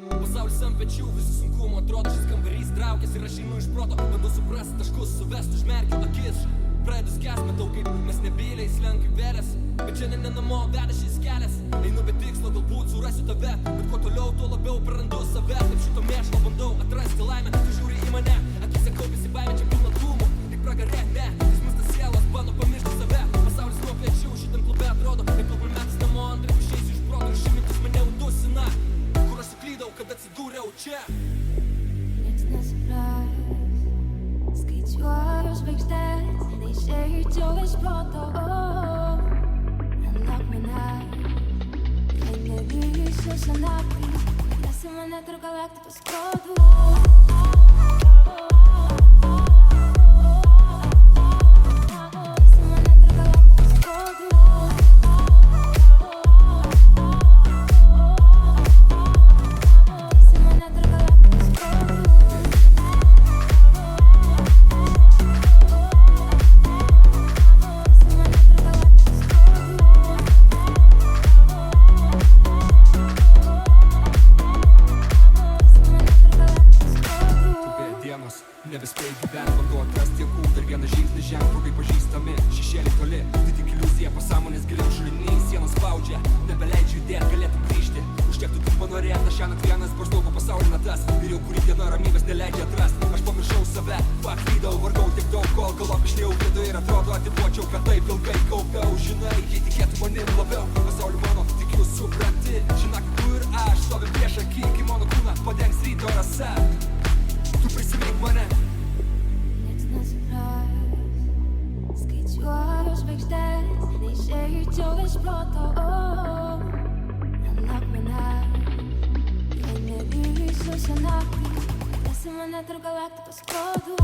Pasaulis ant pečių, visų sunkumų atrodo, šis kambarys traukės ir aš einu iš proto. Bandau suprasti taškus, suvest, užmerkiu akis. Pradedu skęst, matau kaip mes nebyliai slenkiu vėlės. Bet šiandien ne namo veda šis kelias. Einu be tikslo, galbūt surasiu tave. Bet kuo toliau, tuo labiau prarandu save. Taip šito mėšlo bandau atrasti laimę. Tu žiūri į mane, akise kaupėsi baimė, čia pilna dūmų. Tik pragarė, ne, jis mus tas sielas bando pamiršti save. Pasaulis nuo pečių, šitam klube atrodo, kaip pilnai metas namo, antraip išeisiu iš proto ir ši mintis mane udusina. Kur aš suklydau, kad atsidūriau čia? Niks nesupras, skaičiuoju žvaigždės, neišeičiau iš proto. Nenok manęs, jei negrįšiu šią naktį, nesi mane tarp galaktikos kodų. Nebespėjai gyventi, bandau atrasti jėgų, dar vieną žingsnį žengt, draugai pažįstami, šešėliai toli, tai tik iliuzija, pasąmonės giliau šuliniai, sienos spaudžia, nebeleidžia judėt, galėtum grįžti, užtektų tik panorėt, aš šiąnakt vienas barstau po pasaulį natas, ir jau kurį dieną ramybės neleidžia atrast, aš pamiršau save, paklydau, vargau tiek daug, kol galop išliejau vidų ir atrodo atiduočiau, kad taip ilgai kaupiau, žinai, jei tikėtų manim labiau, pasaulį mano, tik jūs supranti, šiąnakt tu ir aš, stovim prieš akį, iki mano kūną padengs ryto rasa. Tu prisimink mane. Niks nesupras, skaičiuoju žvaigždės, neišeičiau iš proto. Nenok manęs, jei negrįšiu šią naktį, nesi mane tarp galaktikos kodų.